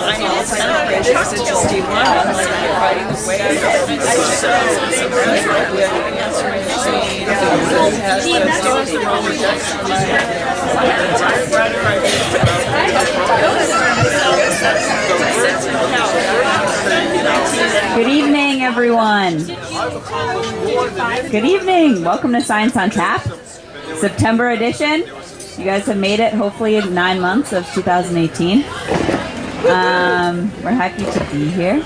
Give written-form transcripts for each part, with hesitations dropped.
Good evening, everyone. Good evening. Welcome to Science on Tap, September edition. You guys have made it, hopefully, in 9 months of 2018. We're happy to be here.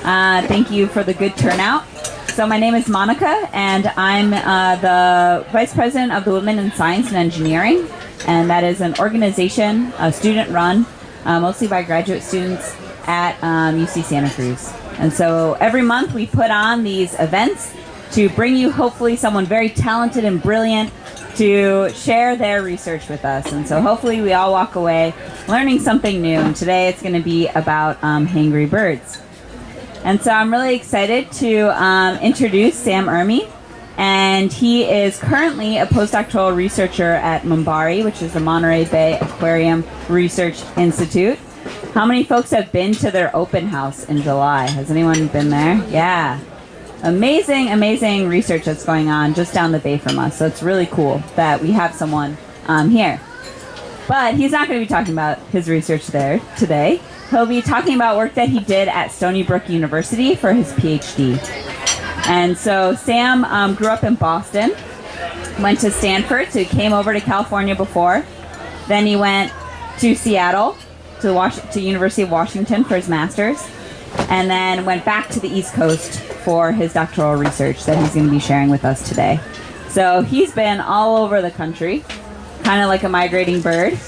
Thank you for the good turnout. So my name is Monica, and I'm the Vice President of the Women in Science and Engineering, and that is an organization, student-run, mostly by graduate students at UC Santa Cruz. And so every month we put on these events to bring you hopefully someone very talented and brilliant to share their research with us. And so hopefully we all walk away learning something new. And today it's going to be about hangry birds. And so I'm really excited to introduce Sam Urmy. And he is currently a postdoctoral researcher at MMBARI, which is the Monterey Bay Aquarium Research Institute. How many folks have been to their open house in July? Has anyone been there? Yeah. Amazing, amazing research that's going on just down the bay from us. So it's really cool that we have someone here. But he's not going to be talking about his research there today. He'll be talking about work that he did at Stony Brook University for his PhD. And so Sam grew up in Boston, went to Stanford, so he came over to California before. Then he went to Seattle, to University of Washington for his master's, and then went back to the East Coast for his doctoral research that he's going to be sharing with us today. So he's been all over the country, kind of like a migrating bird,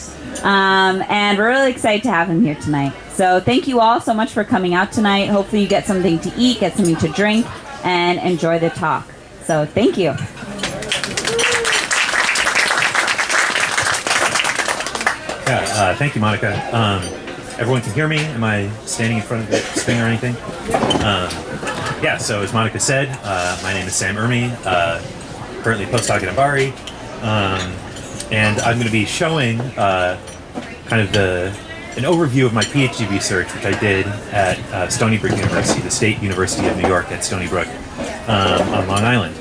and we're really excited to have him here tonight. So thank you all so much for coming out tonight. Hopefully you get something to eat, get something to drink, and enjoy the talk. So thank you. Yeah, thank you, Monica. Everyone can hear me? Am I standing in front of the screen or anything? Yeah, so as Monica said, my name is Sam Urmy, currently postdoc at MMBARI, and I'm going to be showing kind of an overview of my PhD research, which I did at Stony Brook University, the State University of New York at Stony Brook on Long Island.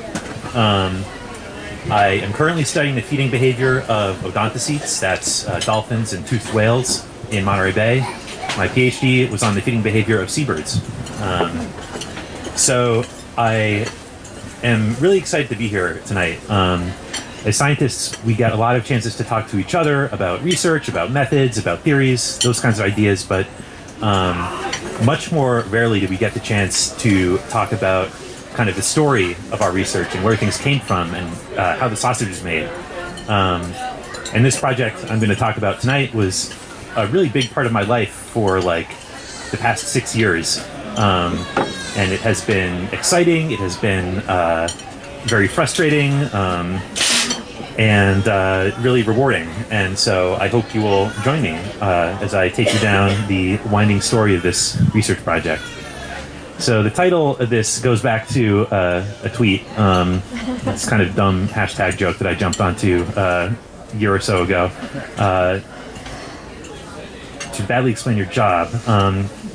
I am currently studying the feeding behavior of odontocetes, that's dolphins and toothed whales in Monterey Bay. My PhD was on the feeding behavior of seabirds. So I am really excited to be here tonight. As scientists, we get a lot of chances to talk to each other about research, about methods, about theories, those kinds of ideas, but much more rarely do we get the chance to talk about kind of the story of our research and where things came from and how the sausage is made. And this project I'm going to talk about tonight was a really big part of my life for like the past 6 years. And it has been exciting, it has been very frustrating, and really rewarding. And so I hope you will join me as I take you down the winding story of this research project. So the title of this goes back to a tweet. It's kind of dumb hashtag joke that I jumped onto a year or so ago. To badly explain your job,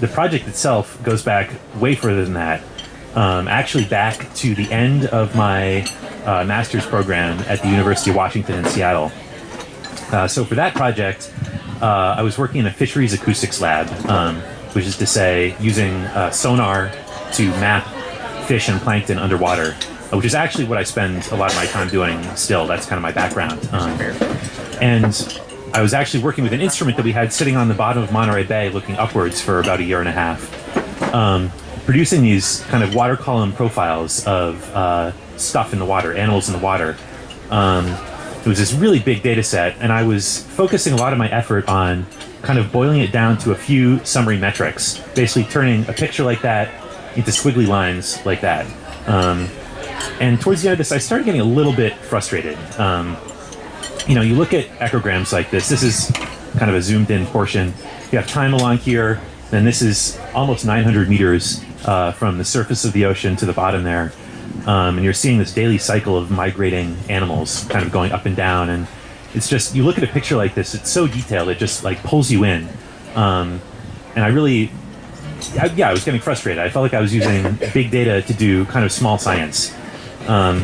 the project itself goes back way further than that. Actually back to the end of my master's program at the University of Washington in Seattle. So for that project, I was working in a fisheries acoustics lab, which is to say using sonar to map fish and plankton underwater, which is actually what I spend a lot of my time doing still. That's kind of my background. And I was actually working with an instrument that we had sitting on the bottom of Monterey Bay looking upwards for about a year and a half, producing these kind of water column profiles of stuff in the water, animals in the water. It was this really big data set, and I was focusing a lot of my effort on kind of boiling it down to a few summary metrics, basically turning a picture like that into squiggly lines like that. And towards the end of this, I started getting a little bit frustrated. You look at echograms like this. This is kind of a zoomed in portion. You have time along here, and this is almost 900 meters from the surface of the ocean to the bottom there. And you're seeing this daily cycle of migrating animals kind of going up and down. And it's just, you look at a picture like this, it's so detailed, it just like pulls you in. and I was getting frustrated. I felt like I was using big data to do kind of small science.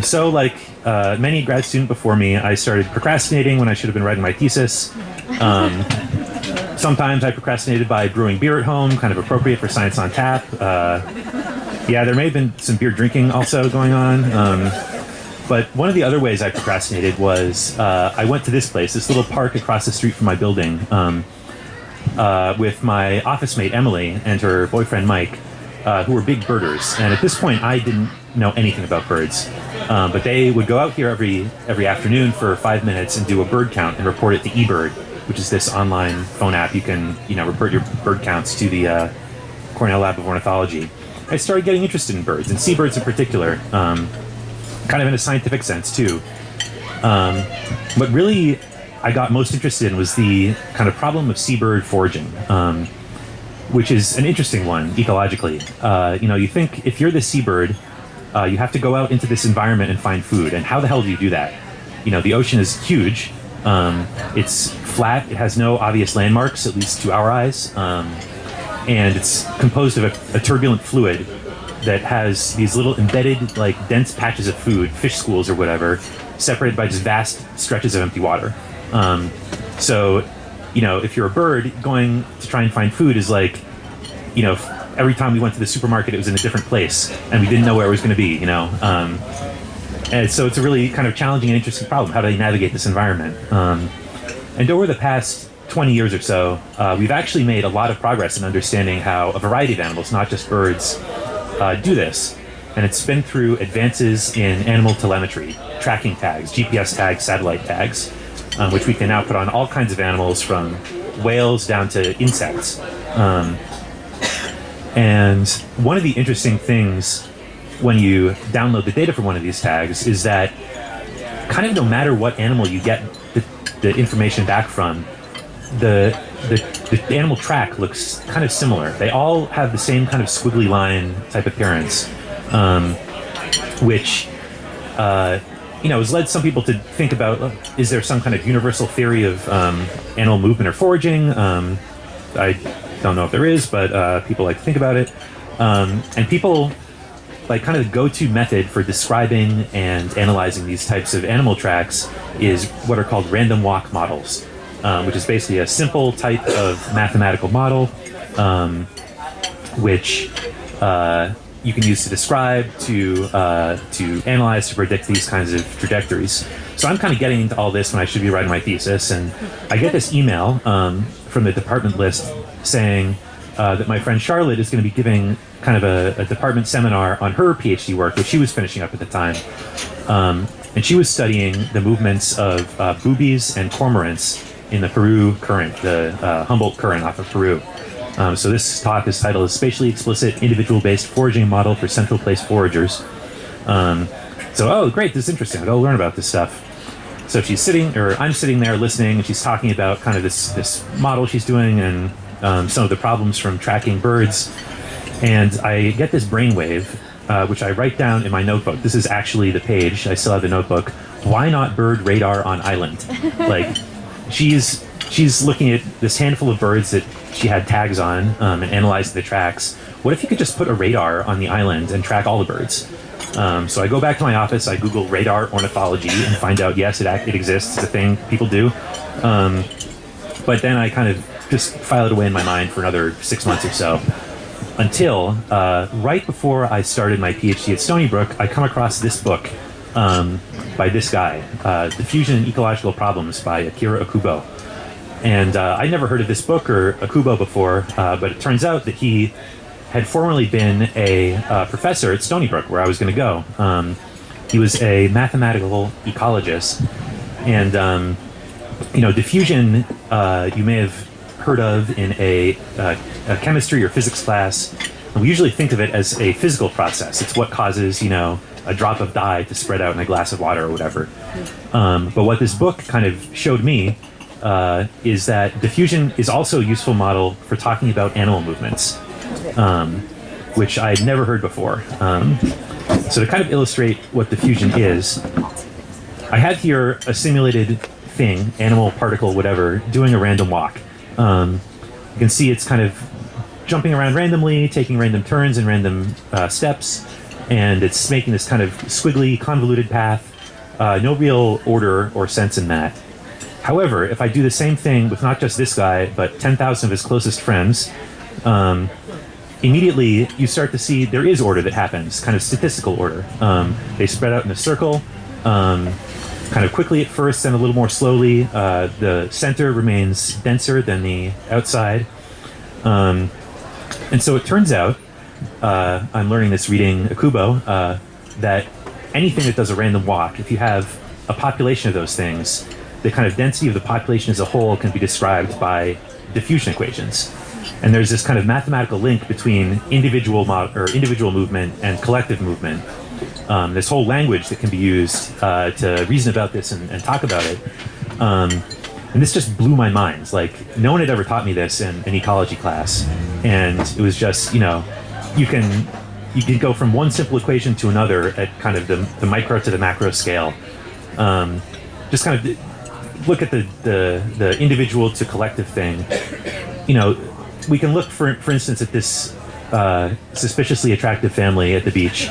So like many grad student before me, I started procrastinating when I should have been writing my thesis. Sometimes I procrastinated by brewing beer at home, kind of appropriate for Science on Tap. Yeah, there may have been some beer drinking also going on. But one of the other ways I procrastinated was I went to this place, this little park across the street from my building, with my office mate Emily and her boyfriend Mike, who were big birders. And at this point, I didn't know anything about birds. But they would go out here every afternoon for 5 minutes and do a bird count and report it to eBird, which is this online phone app. You can report your bird counts to the Cornell Lab of Ornithology. I started getting interested in birds, and seabirds in particular, kind of in a scientific sense too. What really I got most interested in was the kind of problem of seabird foraging, which is an interesting one ecologically. You think if you're the seabird, you have to go out into this environment and find food, and how the hell do you do that? The ocean is huge. It's flat. It has no obvious landmarks, at least to our eyes. And it's composed of a turbulent fluid that has these little embedded, like, dense patches of food, fish schools or whatever, separated by just vast stretches of empty water. So, if you're a bird, going to try and find food is like, every time we went to the supermarket, it was in a different place, and we didn't know where it was going to be, And so it's a really kind of challenging and interesting problem. How do they navigate this environment? And over the past 20 years or so, we've actually made a lot of progress in understanding how a variety of animals, not just birds, do this. And it's been through advances in animal telemetry, tracking tags, GPS tags, satellite tags, which we can now put on all kinds of animals from whales down to insects. And one of the interesting things when you download the data from one of these tags is that kind of no matter what animal you get the information back from, the animal track looks kind of similar. They all have the same kind of squiggly line type appearance, which has led some people to think about, is there some kind of universal theory of animal movement or foraging? I don't know if there is, but people like to think about it. And people, like, kind of the go-to method for describing and analyzing these types of animal tracks is what are called random walk models, which is basically a simple type of mathematical model, which you can use to describe, to analyze, to predict these kinds of trajectories. So I'm kind of getting into all this when I should be writing my thesis, and I get this email from the department list saying that my friend Charlotte is going to be giving kind of a department seminar on her PhD work, which she was finishing up at the time. And she was studying the movements of boobies and cormorants in the Peru current, the Humboldt Current off of Peru. So this talk is titled Spatially Explicit Individual-Based Foraging Model for Central Place Foragers. Oh, great, this is interesting. I'll go learn about this stuff. So I'm sitting there listening, and she's talking about kind of this model she's doing and some of the problems from tracking birds. And I get this brainwave, which I write down in my notebook. This is actually the page. I still have the notebook. Why not bird radar on island? Like, she's looking at this handful of birds that she had tags on and analyzed the tracks. What if you could just put a radar on the island and track all the birds? So I go back to my office, I Google radar ornithology and find out, yes, it exists. It's a thing people do. But then I kind of just file it away in my mind for another 6 months or so. Until right before I started my PhD at Stony Brook, I come across this book by this guy, Diffusion and Ecological Problems by Akira Akubo. And I'd never heard of this book or Akubo before, but it turns out that he had formerly been a professor at Stony Brook, where I was going to go. He was a mathematical ecologist. And, diffusion, you may have heard of in a chemistry or physics class. And we usually think of it as a physical process. It's what causes, a drop of dye to spread out in a glass of water or whatever. But what this book kind of showed me is that diffusion is also a useful model for talking about animal movements, which I had never heard before. So to kind of illustrate what diffusion is, I have here a simulated thing, animal, particle, whatever, doing a random walk. You can see it's kind of jumping around randomly, taking random turns and random steps, and it's making this kind of squiggly, convoluted path. No real order or sense in that. However, if I do the same thing with not just this guy, but 10,000 of his closest friends, immediately you start to see there is order that happens, kind of statistical order. They spread out in a circle, kind of quickly at first, then a little more slowly. The center remains denser than the outside. And so it turns out, I'm learning this reading Akubo, that anything that does a random walk, if you have a population of those things, the kind of density of the population as a whole can be described by diffusion equations. And there's this kind of mathematical link between individual movement and collective movement. This whole language that can be used to reason about this and talk about it. And this just blew my mind. Like, no one had ever taught me this in an ecology class. And it was just, you can go from one simple equation to another at kind of the micro to the macro scale. Just kind of look at the individual to collective thing. We can look, for instance, at this suspiciously attractive family at the beach.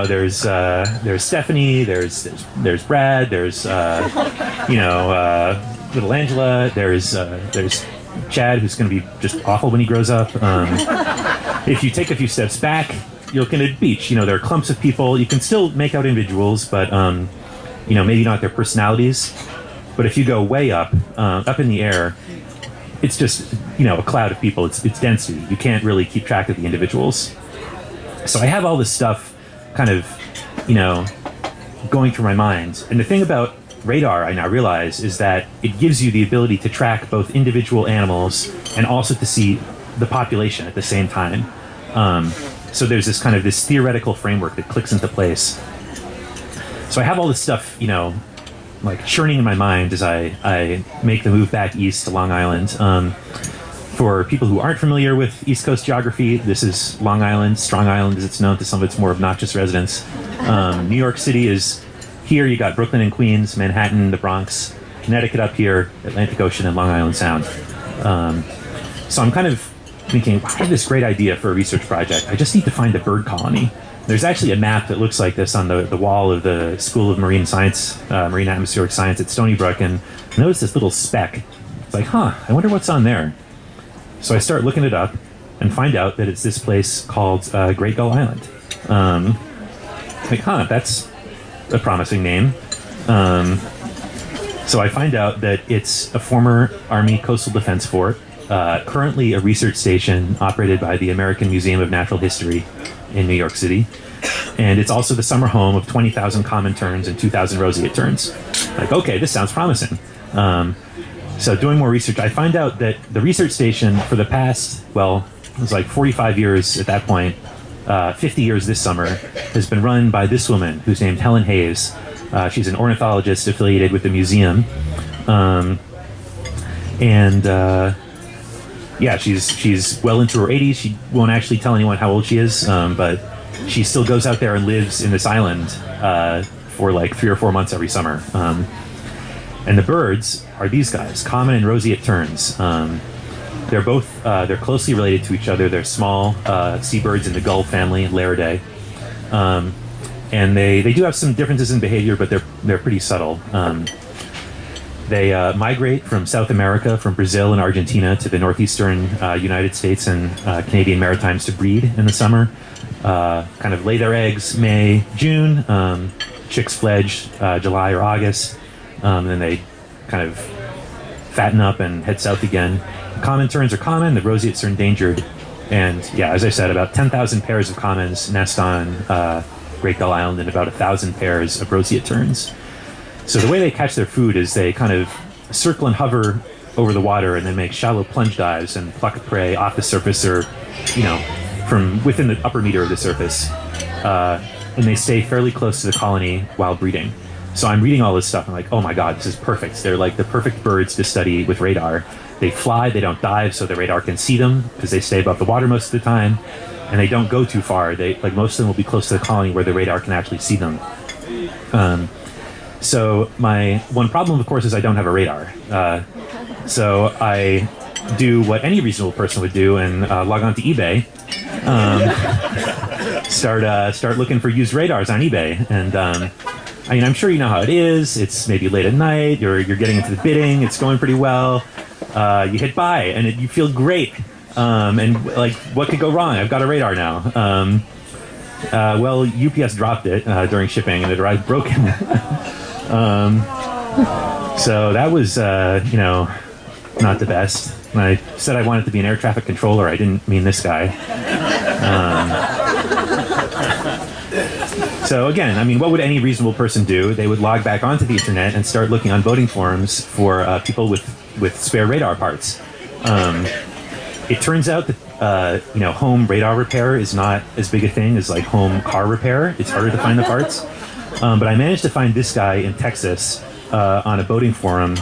There's Stephanie, there's Brad, there's little Angela, there's Chad, who's going to be just awful when he grows up. If you take a few steps back, you're looking at a beach. There are clumps of people. You can still make out individuals, but maybe not their personalities. But if you go way up in the air, it's just, a cloud of people. It's density. You can't really keep track of the individuals. So I have all this stuff kind of, going through my mind. And the thing about radar, I now realize, is that it gives you the ability to track both individual animals and also to see the population at the same time. So there's this theoretical framework that clicks into place. So I have all this stuff, like churning in my mind as I make the move back east to Long Island. For people who aren't familiar with East Coast geography, this is Long Island, Strong Island as it's known to some of its more obnoxious residents. New York City is here. You got Brooklyn and Queens, Manhattan, the Bronx, Connecticut up here, Atlantic Ocean, and Long Island Sound. So I'm kind of thinking, I have this great idea for a research project. I just need to find a bird colony. There's actually a map that looks like this on the wall of the School of Marine Science, Marine Atmospheric Science at Stony Brook, and notice this little speck. It's like, I wonder what's on there. So I start looking it up and find out that it's this place called Great Gull Island. That's a promising name. So I find out that it's a former Army coastal defense fort, currently a research station operated by the American Museum of Natural History in New York City. And it's also the summer home of 20,000 common terns and 2,000 roseate terns. Okay, this sounds promising. So doing more research, I find out that the research station for the past, it was like 45 years at that point, 50 years this summer, has been run by this woman who's named Helen Hayes. She's an ornithologist affiliated with the museum. She's well into her 80s. She won't actually tell anyone how old she is, but she still goes out there and lives in this island for like 3 or 4 months every summer. And the birds are these guys, common and roseate terns. They're closely related to each other. They're small seabirds in the gull family, Laridae. And they do have some differences in behavior, but they're pretty subtle. They migrate from South America, from Brazil and Argentina, to the northeastern United States and Canadian Maritimes to breed in the summer. Kind of lay their eggs May, June. Chicks fledge July or August. And then they kind of fatten up and head south again. Common terns are common. The roseates are endangered. And as I said, about 10,000 pairs of commons nest on Great Gull Island and about 1,000 pairs of roseate terns. So the way they catch their food is they kind of circle and hover over the water and then make shallow plunge dives and pluck prey off the surface or, from within the upper meter of the surface. And they stay fairly close to the colony while breeding. So I'm reading all this stuff. I'm like, oh my God, this is perfect. They're like the perfect birds to study with radar. They fly, they don't dive, so the radar can see them because they stay above the water most of the time. And they don't go too far. Most of them will be close to the colony where the radar can actually see them. So my one problem, of course, is I don't have a radar. So I do what any reasonable person would do and log on to eBay. Start looking for used radars on eBay. And I mean, I'm sure you know how it is. It's maybe late at night. You're getting into the bidding. It's going pretty well. You hit buy, and you feel great. And like, what could go wrong? I've got a radar now. Well, UPS dropped it during shipping, and it arrived broken. So that was, not the best. When I said I wanted to be an air traffic controller, I didn't mean this guy. So again, I mean, what would any reasonable person do? They would log back onto the internet and start looking on voting forums for people with spare radar parts. It turns out that home radar repair is not as big a thing as like home car repair. It's harder to find the parts. But I managed to find this guy in Texas on a boating forum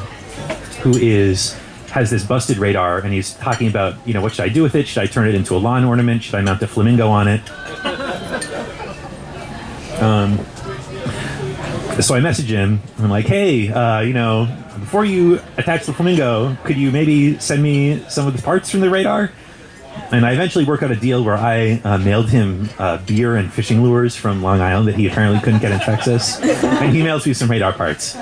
who has this busted radar, and he's talking about, what should I do with it? Should I turn it into a lawn ornament? Should I mount a flamingo on it? So I message him. I'm like, hey, before you attach the flamingo, could you maybe send me some of the parts from the radar? And I eventually worked out a deal where I mailed him beer and fishing lures from Long Island that he apparently couldn't get in Texas. And he mails me some radar parts.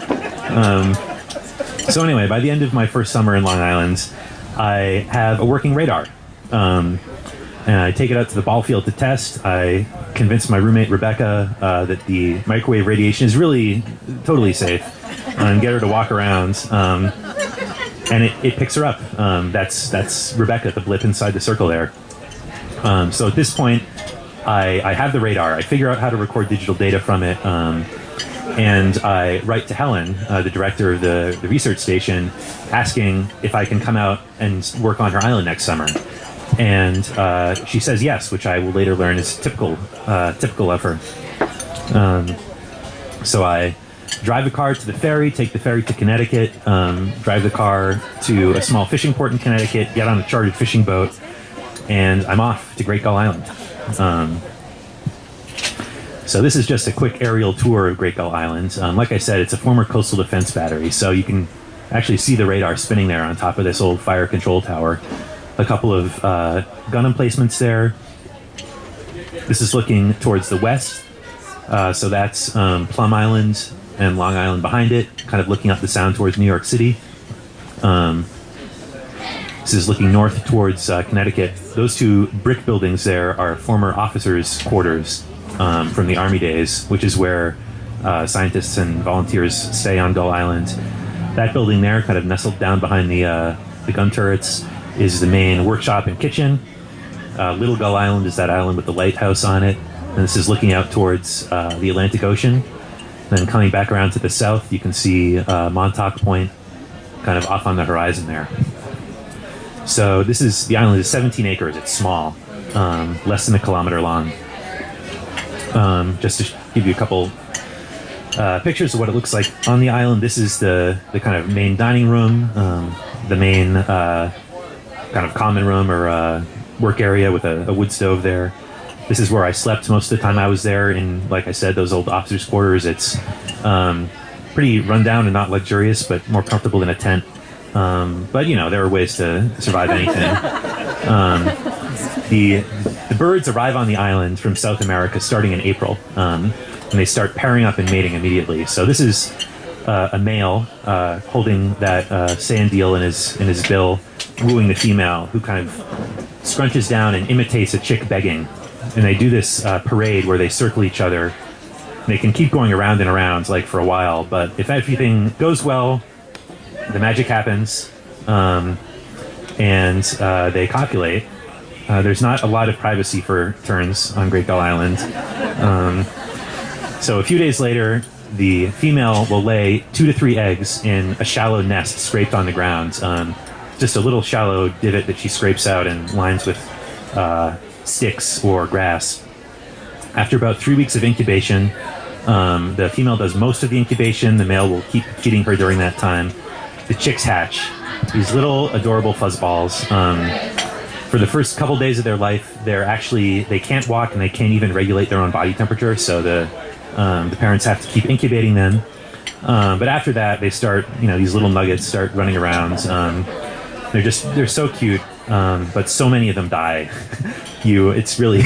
So anyway, by the end of my first summer in Long Island, I have a working radar. And I take it out to the ball field to test. I convince my roommate, Rebecca, that the microwave radiation is really totally safe, and get her to walk around. And it picks her up. That's Rebecca, the blip inside the circle there. So at this point, I have the radar. I figure out how to record digital data from it. And I write to Helen, the director of the research station, asking if I can come out and work on her island next summer. And she says yes, which I will later learn is typical of her. So I drive the car to the ferry, take the ferry to Connecticut, drive the car to a small fishing port in Connecticut, get on a chartered fishing boat, and I'm off to Great Gull Island. So this is just a quick aerial tour of Great Gull Island. Like I said, it's a former coastal defense battery, so you can actually see the radar spinning there on top of this old fire control tower. A couple of gun emplacements there. This is looking towards the west, so that's Plum Island and Long Island behind it, kind of looking up the sound towards New York City. This is looking north towards Connecticut. Those two brick buildings there are former officers' quarters from the Army days, which is where scientists and volunteers stay on Gull Island. That building there, kind of nestled down behind the gun turrets, is the main workshop and kitchen. Little Gull Island is that island with the lighthouse on it. And this is looking out towards the Atlantic Ocean. Then coming back around to the south, you can see Montauk Point kind of off on the horizon there. So the island is 17 acres. It's small, less than a kilometer long. Just to give you a couple pictures of what it looks like on the island, this is the kind of main dining room, the main kind of common room or work area with a wood stove there. This is where I slept most of the time I was there in, like I said, those old officers' quarters. It's pretty rundown and not luxurious, but more comfortable than a tent. But, there are ways to survive anything. The birds arrive on the island from South America starting in April, and they start pairing up and mating immediately. So this is a male holding that sand eel in his bill, wooing the female, who kind of scrunches down and imitates a chick begging. And they do this parade where they circle each other. They can keep going around and around like for a while, but if everything goes well, the magic happens, and they copulate. There's not a lot of privacy for terns on Great Gull Island. So a few days later, the female will lay 2 to 3 eggs in a shallow nest scraped on the ground. Just a little shallow divot that she scrapes out and lines with sticks or grass. After about 3 weeks of incubation, the female does most of the incubation. The male will keep feeding her during that time. The chicks hatch. These little adorable fuzzballs. For the first couple days of their life, they can't walk and they can't even regulate their own body temperature. So the parents have to keep incubating them. But after that, they start, these little nuggets start running around. they're so cute, but so many of them die. It's really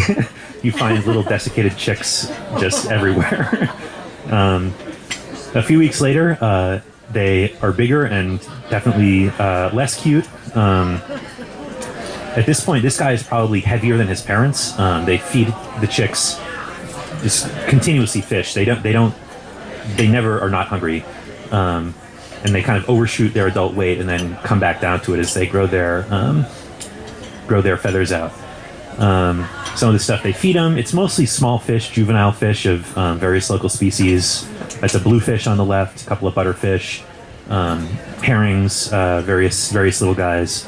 you find little desiccated chicks just everywhere. A few weeks later, they are bigger and definitely less cute. At this point, this guy is probably heavier than his parents. They feed the chicks just continuously fish. They never are not hungry, and they kind of overshoot their adult weight and then come back down to it as they grow their feathers out. Some of the stuff they feed them, it's mostly small fish, juvenile fish of various local species. That's a bluefish on the left, a couple of butterfish, herrings, various little guys,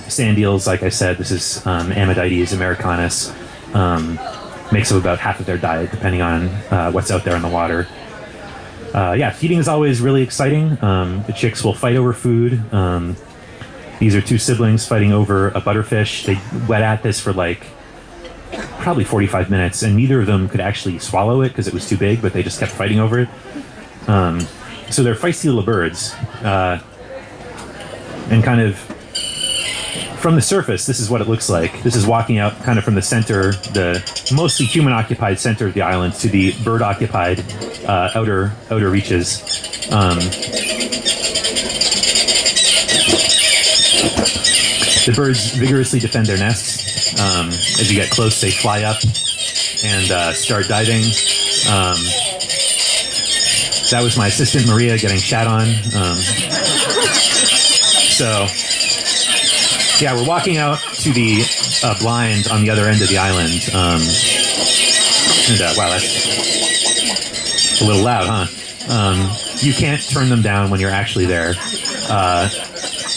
sand eels. Like I said, this is Amidites americanus. Makes up about half of their diet, depending on what's out there in the water. Feeding is always really exciting. The chicks will fight over food. These are two siblings fighting over a butterfish. They went at this for probably 45 minutes, and neither of them could actually swallow it because it was too big, but they just kept fighting over it. So they're feisty little birds. And kind of from the surface, this is what it looks like. This is walking out kind of from the center, the mostly human-occupied center of the island, to the bird-occupied outer reaches. The birds vigorously defend their nests. As you get close, they fly up and start diving. That was my assistant, Maria, getting shat on. We're walking out to the blind on the other end of the island. Wow, that's a little loud, huh? You can't turn them down when you're actually there.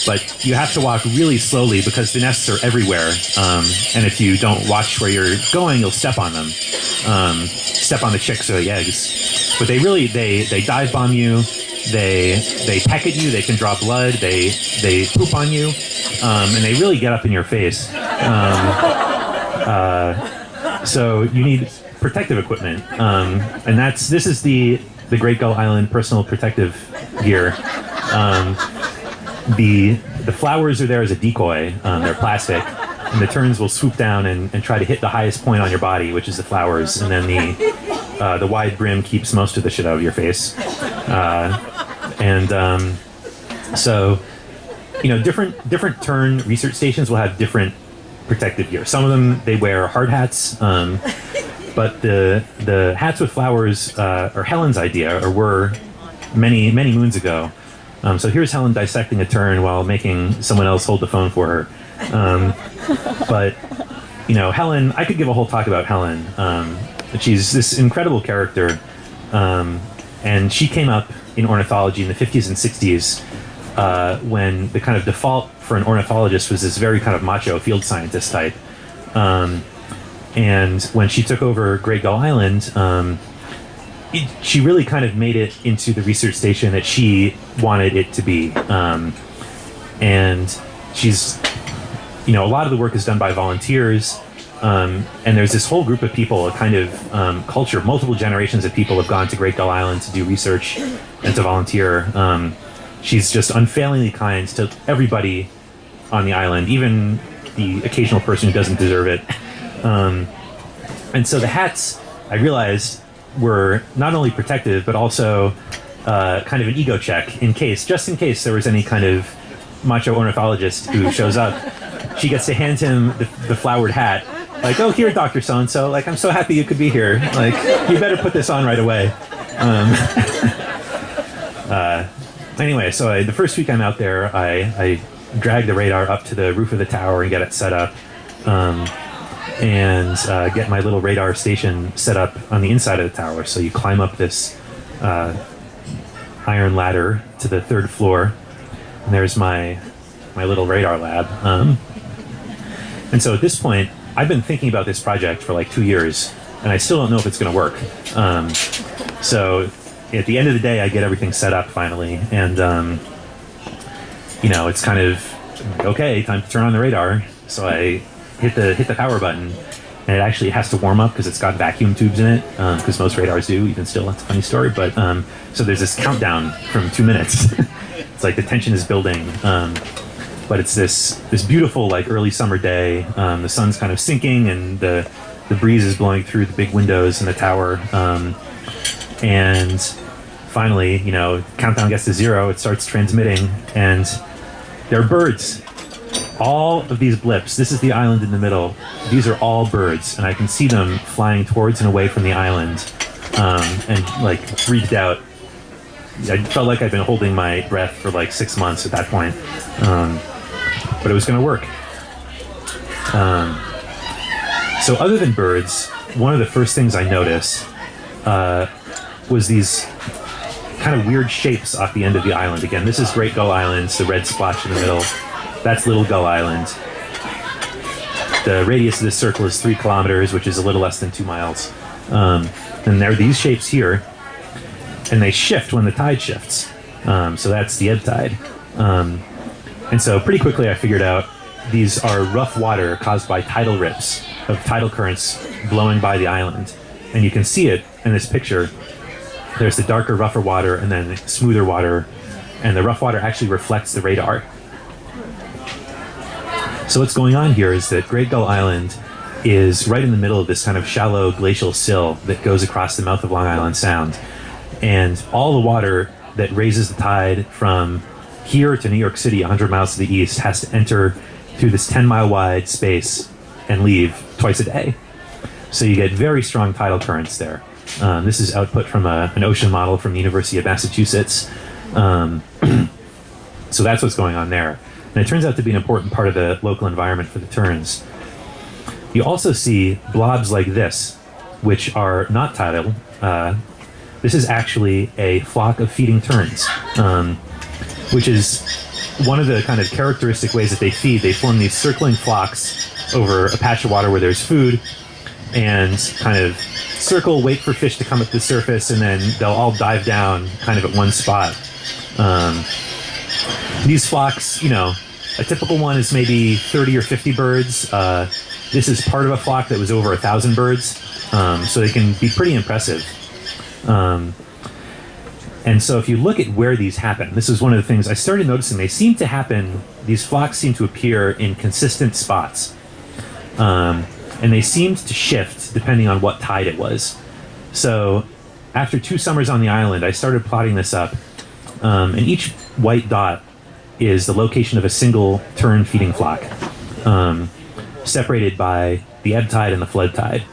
But you have to walk really slowly because the nests are everywhere. And if you don't watch where you're going, you'll step on them. Step on the chicks or the eggs. But they dive bomb you. They peck at you. They can draw blood. They poop on you. And they really get up in your face. So you need protective equipment. And this is the Great Gull Island personal protective gear. The flowers are there as a decoy. They're plastic, and the terns will swoop down and try to hit the highest point on your body, which is the flowers, and then the wide brim keeps most of the shit out of your face. So, different tern research stations will have different protective gear. Some of them, they wear hard hats, but the hats with flowers are Helen's idea, or were many moons ago. So here's Helen dissecting a tern while making someone else hold the phone for her. But Helen, I could give a whole talk about Helen. She's this incredible character, and she came up in ornithology in the 50s and 60s when the kind of default for an ornithologist was this very kind of macho field scientist type. And when she took over Great Gull Island, she really kind of made it into the research station that she wanted it to be. And she's, a lot of the work is done by volunteers. And there's this whole group of people, a kind of culture, multiple generations of people have gone to Great Gull Island to do research and to volunteer. She's just unfailingly kind to everybody on the island, even the occasional person who doesn't deserve it. And so the hats, I realized, were not only protective, but also kind of an ego check just in case there was any kind of macho ornithologist who shows up. She gets to hand him the flowered hat. Like, oh, here, Dr. So-and-so. Like, I'm so happy you could be here. Like, you better put this on right away. Anyway, so the first week I'm out there, I drag the radar up to the roof of the tower and get it set up. And get my little radar station set up on the inside of the tower. So you climb up this iron ladder to the third floor, and there's my little radar lab. And so at this point, I've been thinking about this project for 2 years, and I still don't know if it's going to work. So at the end of the day, I get everything set up finally, and it's kind of okay, time to turn on the radar. So I hit the power button, and it actually has to warm up because it's got vacuum tubes in it, because most radars do. Even still, that's a funny story. But so there's this countdown from 2 minutes. It's like the tension is building, but it's this beautiful like early summer day. The sun's kind of sinking, and the breeze is blowing through the big windows in the tower. And finally, countdown gets to 0. It starts transmitting, and there are birds. All of these blips. This is the island in the middle. These are all birds, and I can see them flying towards and away from the island, and like freaked out. I felt like I'd been holding my breath for like 6 months at that point, but it was going to work. So other than birds, one of the first things I noticed was these kind of weird shapes off the end of the island. Again, this is Great Gull Island, the red splotch in the middle. That's Little Gull Island. The radius of this circle is 3 kilometers, which is a little less than 2 miles. And there are these shapes here, and they shift when the tide shifts. So that's the ebb tide. And so pretty quickly I figured out these are rough water caused by tidal rips of tidal currents blowing by the island. And you can see it in this picture. There's the darker, rougher water and then smoother water. And the rough water actually reflects the radar. So what's going on here is that Great Gull Island is right in the middle of this kind of shallow glacial sill that goes across the mouth of Long Island Sound. And all the water that raises the tide from here to New York City, 100 miles to the east, has to enter through this 10-mile wide space and leave twice a day. So you get very strong tidal currents there. This is output from an ocean model from the University of Massachusetts. So that's what's going on there. And it turns out to be an important part of the local environment for the terns. You also see blobs like this, which are not tidal. This is actually a flock of feeding terns, which is one of the kind of characteristic ways that they feed. They form these circling flocks over a patch of water where there's food, and kind of circle, wait for fish to come up to the surface, and then they'll all dive down kind of at one spot. These flocks, a typical one is maybe 30 or 50 birds. This is part of a flock that was over 1,000 birds, so they can be pretty impressive. And so if you look at where these happen, this is one of the things I started noticing. They seem to happen, these flocks seem to appear in consistent spots. And they seemed to shift depending on what tide it was. So after 2 summers on the island, I started plotting this up. And each white dot is the location of a single tern feeding flock, separated by the ebb tide and the flood tide.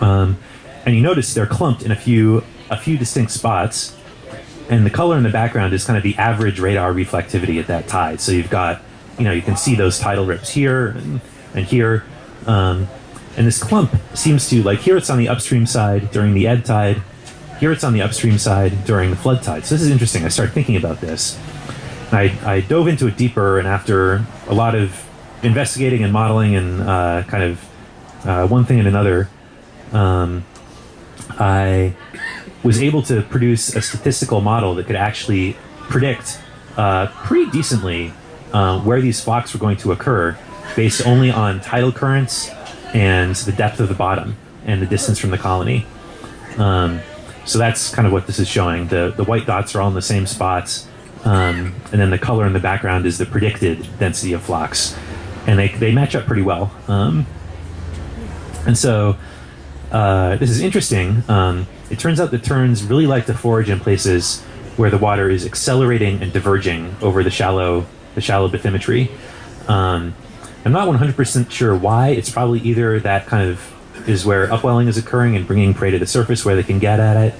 And you notice they're clumped in a few distinct spots, and the color in the background is kind of the average radar reflectivity at that tide. So you've got, you can see those tidal rips here and here, and this clump seems to, like, here it's on the upstream side during the ebb tide, here it's on the upstream side during the flood tide. So this is interesting. I started thinking about this. I dove into it deeper, and after a lot of investigating and modeling and kind of one thing and another, I was able to produce a statistical model that could actually predict pretty decently where these flocks were going to occur based only on tidal currents and the depth of the bottom and the distance from the colony. So that's kind of what this is showing. The white dots are all in the same spots, and then the color in the background is the predicted density of flocks. And they match up pretty well. And so this is interesting. It turns out the terns really like to forage in places where the water is accelerating and diverging over the shallow bathymetry. I'm not 100% sure why. It's probably either that kind of is where upwelling is occurring and bringing prey to the surface where they can get at it,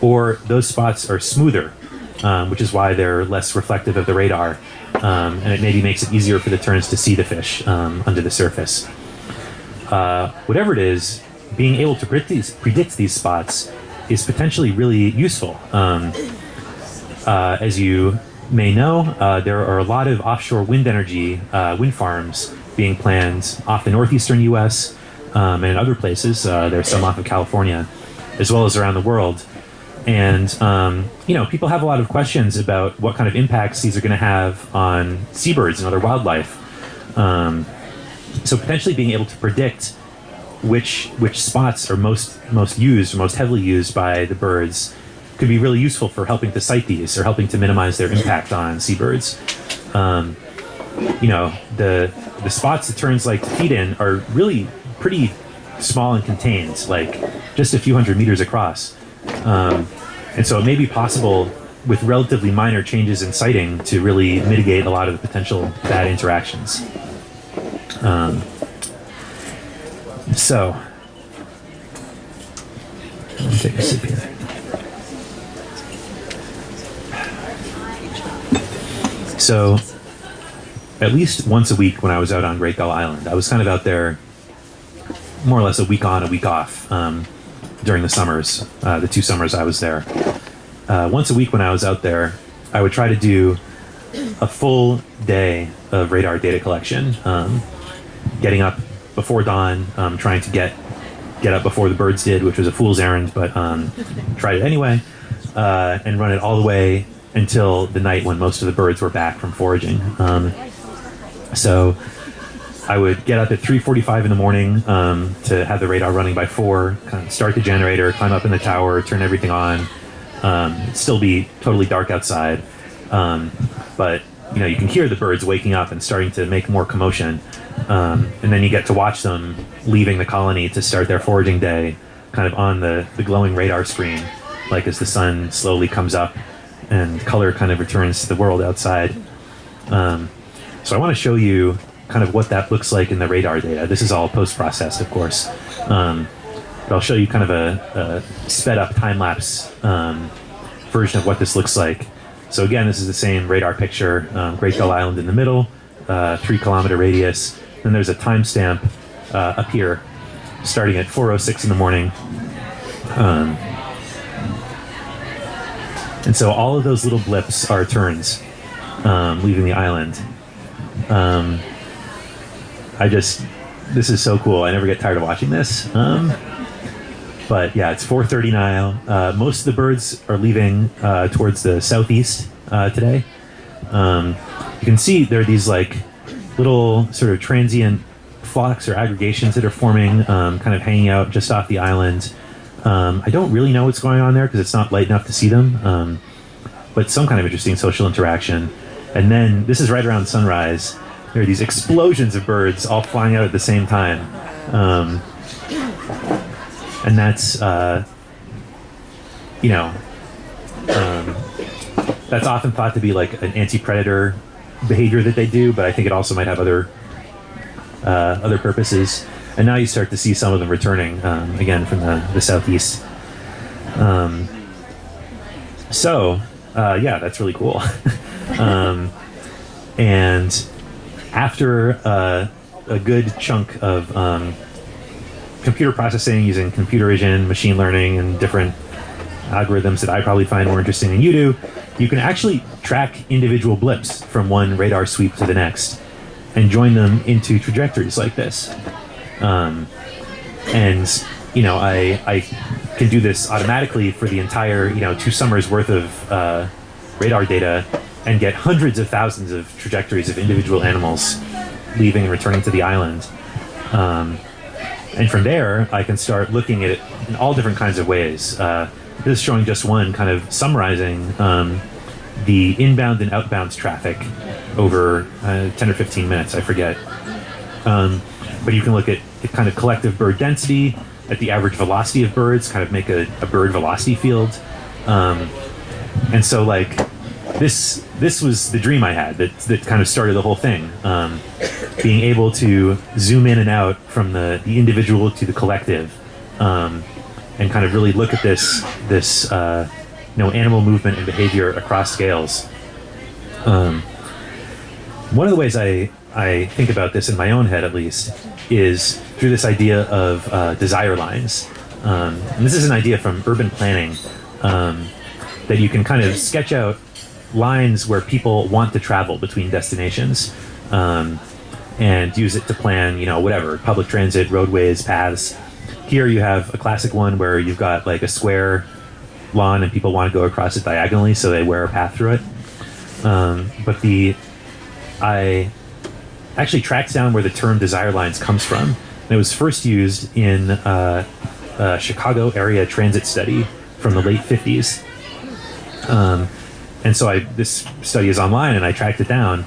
or those spots are smoother, which is why they're less reflective of the radar, and it maybe makes it easier for the terns to see the fish under the surface. Whatever it is, being able to predict these spots is potentially really useful. As you may know, there are a lot of offshore wind energy, wind farms being planned off the northeastern U.S. And in other places. There's some off of California, as well as around the world. And, people have a lot of questions about what kind of impacts these are going to have on seabirds and other wildlife. So potentially being able to predict which spots are most used or most heavily used by the birds could be really useful for helping to site these or helping to minimize their impact on seabirds. the spots the terns like to feed in are really pretty small and contained, like just a few hundred meters across. And so it may be possible with relatively minor changes in sighting to really mitigate a lot of the potential bad interactions. So, let me take a sip here. So, at least once a week when I was out on Great Gull Island, I was kind of out there more or less a week on, a week off during the summers, the 2 summers I was there. Once a week when I was out there, I would try to do a full day of radar data collection, getting up before dawn, trying to get up before the birds did, which was a fool's errand, but tried it anyway, and run it all the way until the night when most of the birds were back from foraging. So I would get up at 3:45 in the morning to have the radar running by 4, kind of start the generator, climb up in the tower, turn everything on. It'd still be totally dark outside, but you can hear the birds waking up and starting to make more commotion, and then you get to watch them leaving the colony to start their foraging day, kind of on the glowing radar screen, like as the sun slowly comes up and color kind of returns to the world outside. So I want to show you kind of what that looks like in the radar data. This is all post-processed, of course. But I'll show you kind of a sped-up time-lapse version of what this looks like. So again, this is the same radar picture, Great Gull Island in the middle, 3-kilometer radius. Then there's a timestamp up here, starting at 4:06 in the morning. And so all of those little blips are terns leaving the island. This is so cool. I never get tired of watching this. But yeah, it's 4:30 now. Most of the birds are leaving towards the southeast today. You can see there are these like little sort of transient flocks or aggregations that are forming, kind of hanging out just off the island. I don't really know what's going on there because it's not light enough to see them, but some kind of interesting social interaction. And then this is right around sunrise. There are these explosions of birds all flying out at the same time. And that's, that's often thought to be like an anti-predator behavior that they do, but I think it also might have other purposes. And now you start to see some of them returning, again, from the southeast. Yeah, that's really cool. And after a good chunk of computer processing using computer vision, machine learning, and different algorithms that I probably find more interesting than you do, you can actually track individual blips from one radar sweep to the next and join them into trajectories like this. I can do this automatically for the entire, 2 summers worth of radar data and get hundreds of thousands of trajectories of individual animals leaving and returning to the island. And from there, I can start looking at it in all different kinds of ways. This is showing just one, kind of summarizing the inbound and outbound traffic over 10 or 15 minutes, I forget. But you can look at the kind of collective bird density, at the average velocity of birds, kind of make a bird velocity field. And so, like, this was the dream I had that kind of started the whole thing. Being able to zoom in and out from the individual to the collective, and kind of really look at this animal movement and behavior across scales. One of the ways I think about this in my own head, at least, is through this idea of desire lines. And this is an idea from urban planning, that you can kind of sketch out lines where people want to travel between destinations, and use it to plan, whatever, public transit, roadways, paths. Here you have a classic one where you've got like a square lawn and people want to go across it diagonally, so they wear a path through it. But I actually tracked down where the term desire lines comes from. And it was first used in a Chicago area transit study from the late 50s. And so this study is online, and I tracked it down.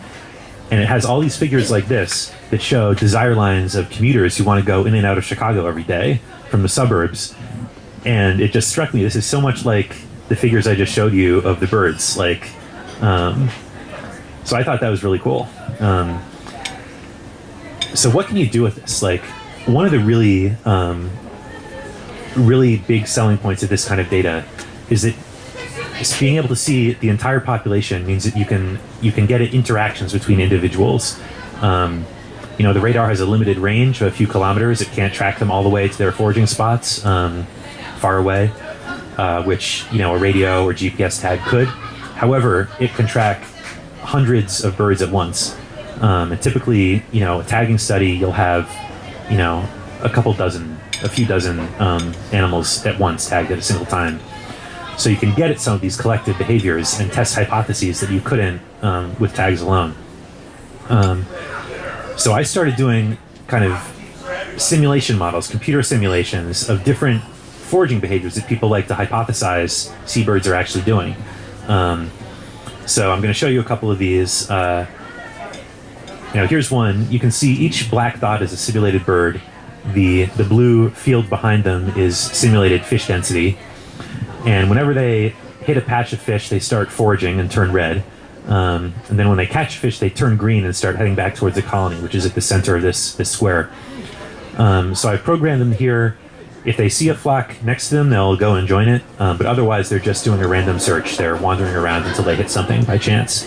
And it has all these figures like this that show desire lines of commuters who want to go in and out of Chicago every day from the suburbs. And it just struck me, this is so much like the figures I just showed you of the birds. Like, so I thought that was really cool. So what can you do with this? Like, one of the really, really big selling points of this kind of data is that being able to see the entire population means that you can get at interactions between individuals. You know, the radar has a limited range of a few kilometers. It can't track them all the way to their foraging spots far away, which, you know, a radio or GPS tag could. However, it can track hundreds of birds at once. And typically, you know, a tagging study, you'll have, you know, a few dozen animals at once tagged at a single time. So you can get at some of these collective behaviors and test hypotheses that you couldn't with tags alone. So I started doing kind of simulation models, computer simulations of different foraging behaviors that people like to hypothesize seabirds are actually doing. So I'm going to show you a couple of these. You know, here's one. You can see each black dot is a simulated bird. The blue field behind them is simulated fish density. And whenever they hit a patch of fish, they start foraging and turn red. And then when they catch fish, they turn green and start heading back towards the colony, which is at the center of this square. So I programmed them here. If they see a flock next to them, they'll go and join it. But otherwise, they're just doing a random search. They're wandering around until they hit something by chance.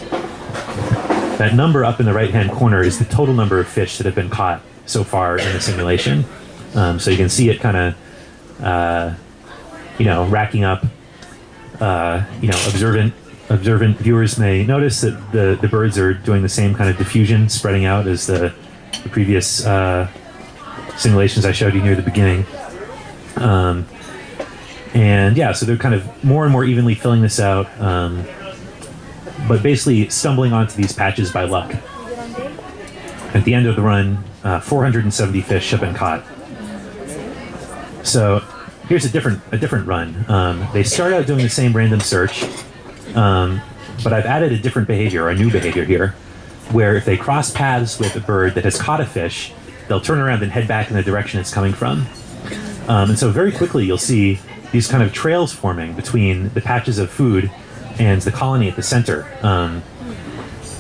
That number up in the right-hand corner is the total number of fish that have been caught so far in the simulation. So you can see it kind of, you know, racking up. You know, observant viewers may notice that the birds are doing the same kind of diffusion, spreading out as the previous simulations I showed you near the beginning. And yeah, so they're kind of more and more evenly filling this out, but basically stumbling onto these patches by luck. At the end of the run, 470 fish have been caught. So here's a different run. They start out doing the same random search, but I've added a different behavior, a new behavior here, where if they cross paths with a bird that has caught a fish, they'll turn around and head back in the direction it's coming from. And so very quickly you'll see these kind of trails forming between the patches of food and the colony at the center.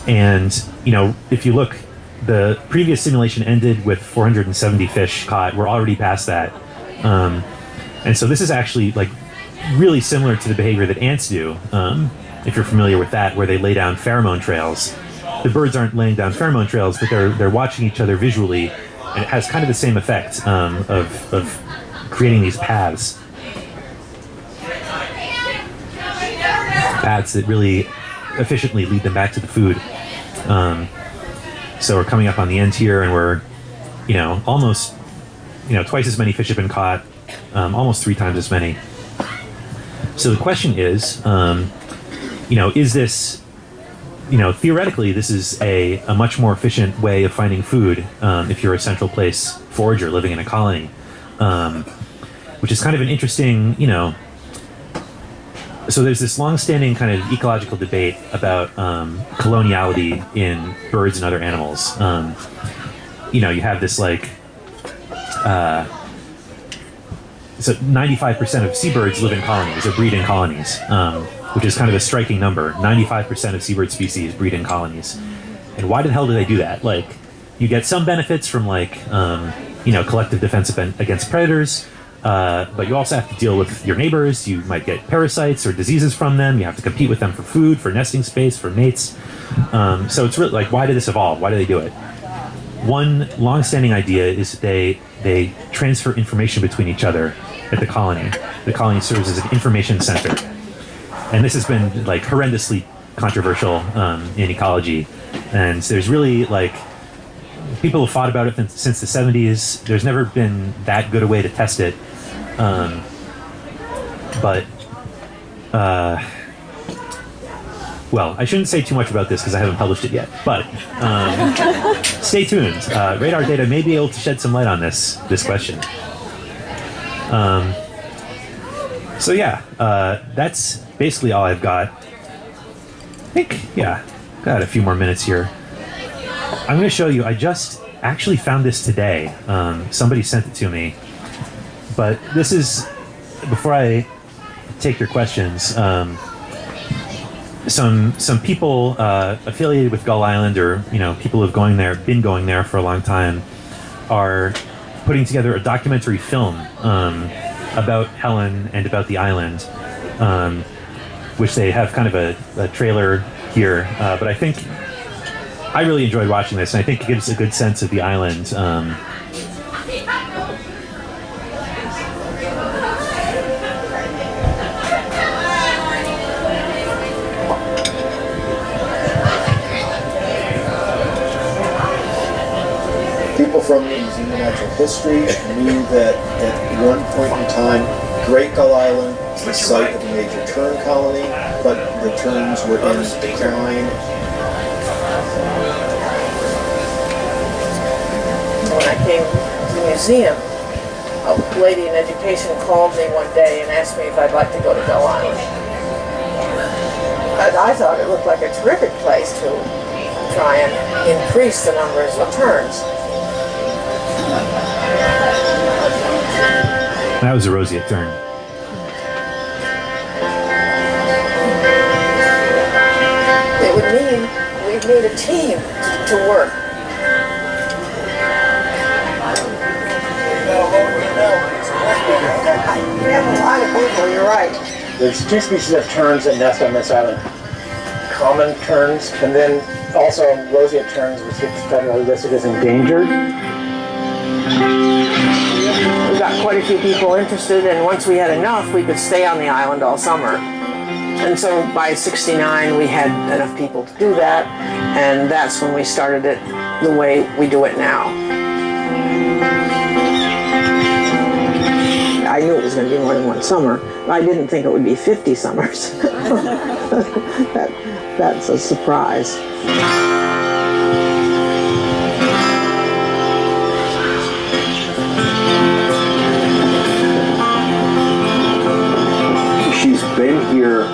And, you know, if you look, the previous simulation ended with 470 fish caught. We're already past that. And so this is actually like really similar to the behavior that ants do, if you're familiar with that, where they lay down pheromone trails. The birds aren't laying down pheromone trails, but they're watching each other visually, and it has kind of the same effect of creating these paths. Paths that really efficiently lead them back to the food. So we're coming up on the end here, and we're, you know, almost, you know, twice as many fish have been caught, almost 3 times as many. So the question is, you know, is this, you know, theoretically, this is a much more efficient way of finding food if you're a central place forager living in a colony, which is kind of an interesting, you know. So there's this long-standing kind of ecological debate about coloniality in birds and other animals. You know, you have this like, so 95% of seabirds live in colonies or breed in colonies, which is kind of a striking number. 95% of seabird species breed in colonies. And why the hell do they do that? Like, you get some benefits from like, you know, collective defense against predators, but you also have to deal with your neighbors. You might get parasites or diseases from them. You have to compete with them for food, for nesting space, for mates. So it's really like, why did this evolve? Why do they do it? One long-standing idea is that they transfer information between each other at the colony. The colony serves as an information center. And this has been like horrendously controversial in ecology. And there's really like, people have thought about it since the 70s. There's never been that good a way to test it. Well, I shouldn't say too much about this because I haven't published it yet, but stay tuned. Radar data may be able to shed some light on this question. So yeah, that's basically all I've got. I think, yeah, got a few more minutes here. I'm going to show you. I just actually found this today. Somebody sent it to me. But this is, before I take your questions, some people affiliated with Gull Island, or people who've been going there for a long time, are putting together a documentary film about Helen and about the island, which they have kind of a trailer here. But I think I really enjoyed watching this, and I think it gives a good sense of the island. People from the Museum of Natural History knew that at one point in time, Great Gull Island was the site of a major tern colony, but the terns were in decline. When I came to the museum, a lady in education called me one day and asked me if I'd like to go to Gull Island. I thought it looked like a terrific place to try and increase the numbers of terns. That was a roseate tern. It would mean we'd need a team to work. We have a lot of people, you're right. There's two species of terns that nest on this island. Common terns, and then also roseate terns, which gets federally listed as endangered. We got quite a few people interested, and once we had enough, we could stay on the island all summer. And so by '69, we had enough people to do that, and that's when we started it the way we do it now. I knew it was going to be more than one summer. I didn't think it would be 50 summers. That's a surprise. She's been here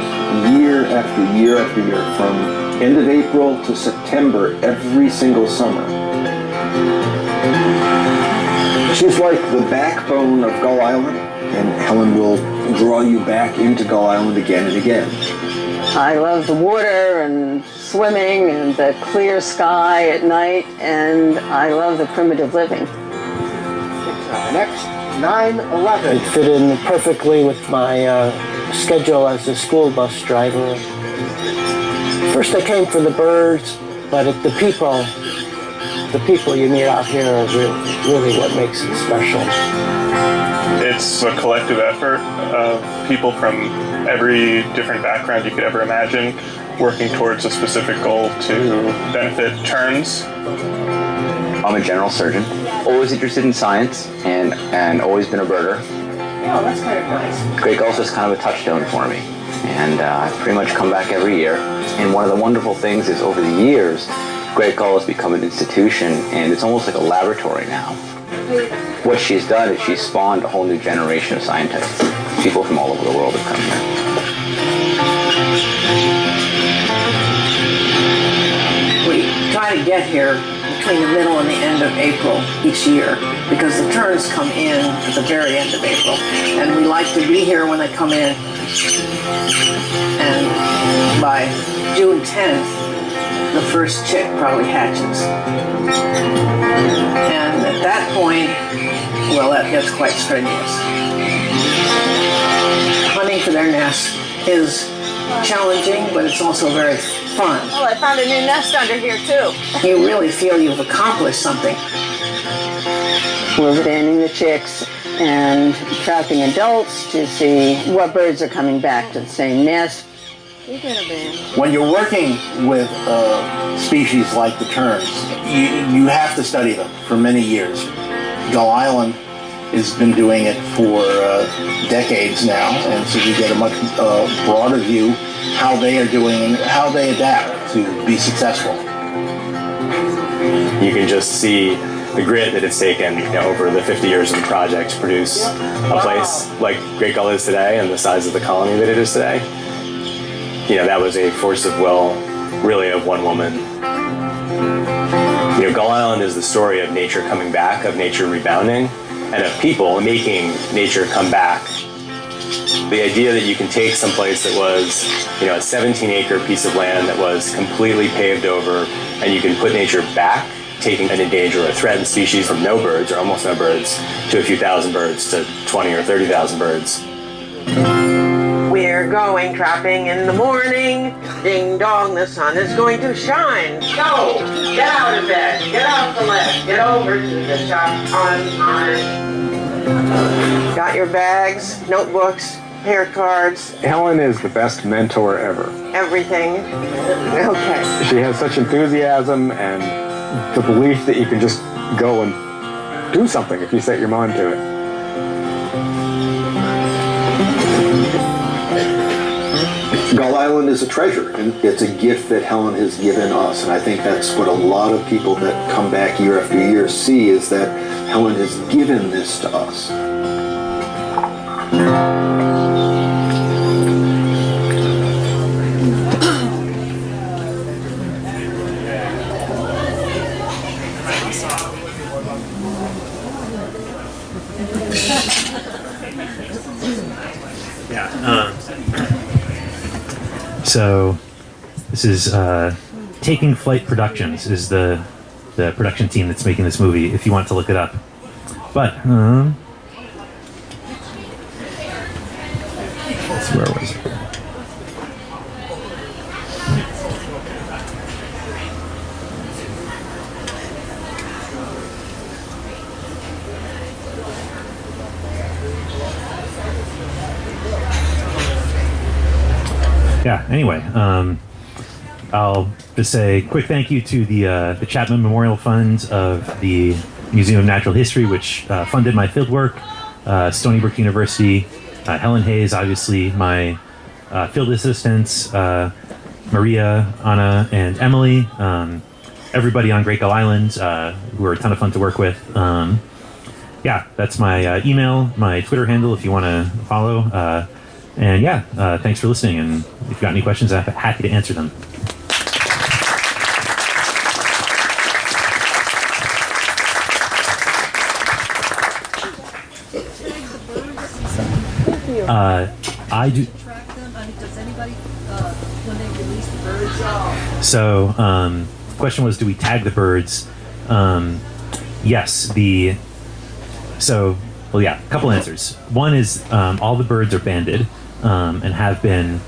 year after year after year, from end of April to September every single summer. She's like the backbone of Gull Island, and Helen will draw you back into Gull Island again and again. I love the water and swimming and the clear sky at night, and I love the primitive living. Next, 9/11. It fit in perfectly with my schedule as a school bus driver. First I came for the birds, but the people you meet out here are really what makes it special. It's a collective effort of people from every different background you could ever imagine, working towards a specific goal to benefit terns. I'm a general surgeon, always interested in science and always been a birder. Oh, that's kind of nice. Great Gull's just kind of a touchstone for me, and I pretty much come back every year. And one of the wonderful things is over the years, Great Gull has become an institution, and it's almost like a laboratory now. What she's done is she's spawned a whole new generation of scientists. People from all over the world have come here. We try to get here between the middle and the end of April each year, because the terns come in at the very end of April, and we like to be here when they come in. And by June 10th, the first chick probably hatches. And at that point, well, that gets quite strenuous. Hunting for their nest is challenging, but it's also very fun. Oh, I found a new nest under here too. You really feel you've accomplished something. We're standing the chicks and trapping adults to see what birds are coming back to the same nest. When you're working with species like the terns, you have to study them for many years. Gull Island has been doing it for decades now, and so you get a much broader view how they are doing and how they adapt to be successful. You can just see the grit that it's taken over the 50 years of the project to produce a place like Great Gull is today and the size of the colony that it is today. That was a force of will, really, of one woman. Gull Island is the story of nature coming back, of nature rebounding, and of people making nature come back. The idea that you can take someplace that was, a 17-acre piece of land that was completely paved over, and you can put nature back, taking an endangered or threatened species from no birds or almost no birds to a few thousand birds to 20 or 30,000 birds. We're going trapping in the morning. Ding dong, the sun is going to shine. Go! Get out of bed. Get off the left. Get over to the shop on time. Got your bags, notebooks, hair cards. Helen is the best mentor ever. Everything. Okay. She has such enthusiasm and the belief that you can just go and do something if you set your mind to it. Gull Island is a treasure, and it's a gift that Helen has given us, and I think that's what a lot of people that come back year after year see, is that Helen has given this to us. So this is Taking Flight Productions is the production team that's making this movie, if you want to look it up. But let's see, where was it? Yeah, anyway, I'll just say a quick thank you to the Chapman Memorial Fund of the Museum of Natural History, which funded my fieldwork, Stony Brook University, Helen Hayes, obviously, my field assistants, Maria, Anna, and Emily, everybody on Great Gull Island, who are a ton of fun to work with. Yeah, that's my email, my Twitter handle if you want to follow. And yeah, thanks for listening. And if you've got any questions, I'm happy to answer them. I do. Does anybody, when they release the birds? So, the question was, do we tag the birds? Yes. Well, yeah, a couple answers. One is all the birds are banded and have been,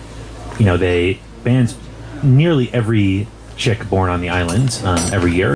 they band nearly every chick born on the island every year.